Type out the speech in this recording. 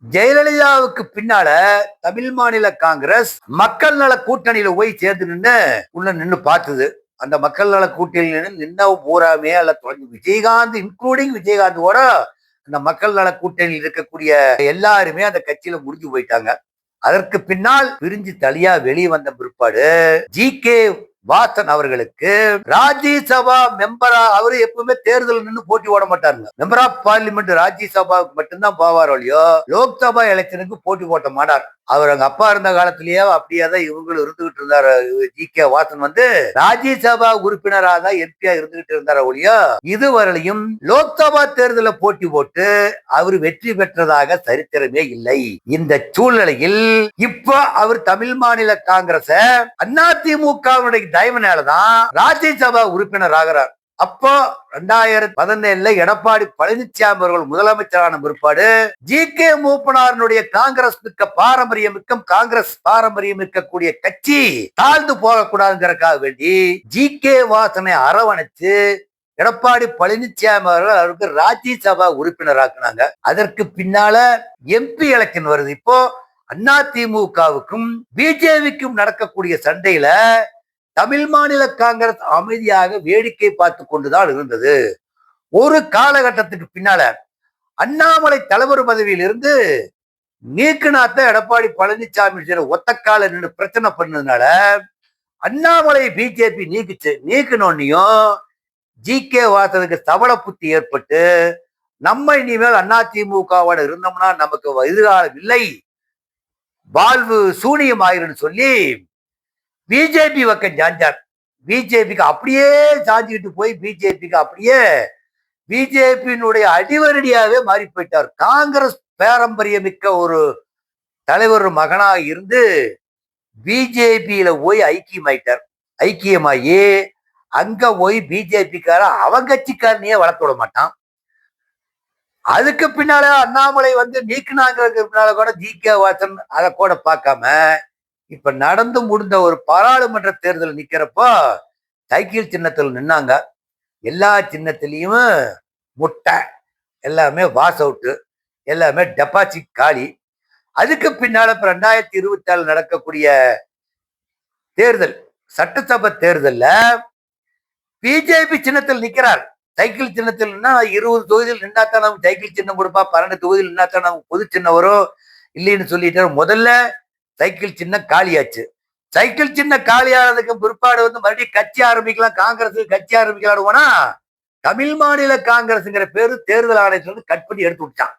ஜெயலலிதாவுக்கு பின்னால தமிழ் மாநில காங்கிரஸ் மக்கள் நல கூட்டணியில போய் சேர்ந்து நின்று உள்ள நின்று பார்த்தது. அந்த மக்கள் நல கூட்டணியில நின்ன பூராமே அல்ல விஜயகாந்த் இன்க்ளூடிங் விஜயகாந்தோட அந்த மக்கள் நல கூட்டணியில் இருக்கக்கூடிய எல்லாருமே அந்த கட்சியில முடிஞ்சு போயிட்டாங்க. அதற்கு பின்னால் பிரிஞ்சு தனியா வெளியே வந்த பிற்பாடு ஜி.கே. வாசன் அவர்களுக்கு ராஜ்யசபா மெம்பரா அவரு எப்பவுமே தேர்தல் நின்று போட்டி ஓட மாட்டாருங்க. மெம்பர் ஆஃப் பார்லிமெண்ட் ராஜ்யசபாவுக்கு மட்டும்தான் போவார் ஒழியோ லோக்சபா எலெக்ஷனுக்கு போட்டி போட்ட மாட்டார். அவர் அங்க அப்பா இருந்த காலத்திலேயே அப்படியே தான் இவங்களும் இருந்துகிட்டு இருந்தாரு. ஜி.கே. வாசன் வந்து ராஜ்யசபா உறுப்பினராக தான் எம்பியா இருந்துகிட்டு இருந்தார ஒழியோ இதுவரையிலும் லோக்சபா தேர்தலில் போட்டி போட்டு அவர் வெற்றி பெற்றதாக சரித்திரமே இல்லை. இந்த சூழ்நிலையில் இப்ப அவர் தமிழ் மாநில காங்கிரஸ் அதிமுகவுடைய தயவுனாலதான் ராஜ்யசபா உறுப்பினர் ஆகிறார். அப்போ 2017 எடப்பாடி பழனிசாமி அவர்கள் முதலமைச்சரான பிற்பாடு ஜி.கே. மூப்பனாருடைய காங்கிரஸ் மிக்க பாரம்பரியம் காங்கிரஸ் பாரம்பரியம் இருக்கக்கூடிய கட்சி தாழ்ந்து போகக்கூடாதுங்கிறதுக்காக வேண்டி ஜி.கே. வாசனை அரவணைச்சு எடப்பாடி பழனிசாமி அவர்கள் அவருக்கு ராஜ்யசபா உறுப்பினராக்குனாங்க. அதற்கு பின்னால எம்பி எலெக்ஷன் வருது. இப்போ அதிமுகவுக்கும் பிஜேபிக்கும் நடக்கக்கூடிய சண்டையில தமிழ் மாநில காங்கிரஸ் அமைதியாக வேடிக்கை பார்த்து கொண்டுதான் இருந்தது. ஒரு காலகட்டத்துக்கு பின்னால அண்ணாமலை தலைவர் பதவியில் இருந்து நீக்குநாத்த எடப்பாடி பழனிசாமி ஒத்தக்கால நின்று பிரச்சனை பண்ணதுனால அண்ணாமலை பிஜேபி நீக்கினோன்னையும் ஜி.கே. வாசனுக்கு சபல புத்தி ஏற்பட்டு நம்ம இனிமேல் அதிமுகவோட இருந்தோம்னா நமக்கு எதிர்காலம் இல்லை, வாழ்வு சூனியம் ஆயிரும் சொல்லி பிஜேபி பக்கம் சாஞ்சார். பிஜேபிக்கு அப்படியே சாஞ்சிக்கிட்டு போய் பிஜேபியினுடைய அடிவரடியாவே மாறி போயிட்டார். காங்கிரஸ் பாரம்பரியமிக்க ஒரு தலைவர் மகனாக இருந்து பிஜேபியில போய் ஐக்கியமாயி அங்க போய் பிஜேபிக்கார அவன் கட்சிக்காரனையே வளர்த்து விட மாட்டான். அதுக்கு பின்னால அண்ணாமலை வந்து நீக்கினாங்கிறதுக்கு பின்னால கூட ஜி.கே. வாசன் அதை கூட பார்க்காம இப்ப நடந்து முடிந்த ஒரு பாராளுமன்ற தேர்தல் நிக்கிறப்போ சைக்கிள் சின்னத்தில் நின்னாங்க. எல்லா சின்னத்திலையும் முட்டை, எல்லாமே வாஸ் அவுட்டு, எல்லாமே டெபாசிட் காலி. அதுக்கு பின்னால இப்ப 2024 நடக்கக்கூடிய தேர்தல் சட்டசபை தேர்தல்ல பிஜேபி சின்னத்தில் நிக்கிறார். சைக்கிள் சின்னத்தில் 20 தொகுதியில் நின்னாத்தான் நமக்கு சைக்கிள் சின்னம் கொடுப்பா, 12 தொகுதியில் நின்னாத்தான் நமக்கு பொது சின்னம் வரும் இல்லைன்னு சொல்லிட்டு முதல்ல சைக்கிள் சின்னம் காலியாச்சு. சைக்கிள் சின்ன காலியானதுக்கு பிற்பாடு வந்து மறுபடியும் கட்சி ஆரம்பிக்கலாம், காங்கிரஸ் கட்சி ஆரம்பிக்கலாம். தமிழ் மாநில காங்கிரஸ்ங்கிற பேரு தேர்தல் ஆணையத்துல கட் பண்ணி எடுத்து விட்டான்.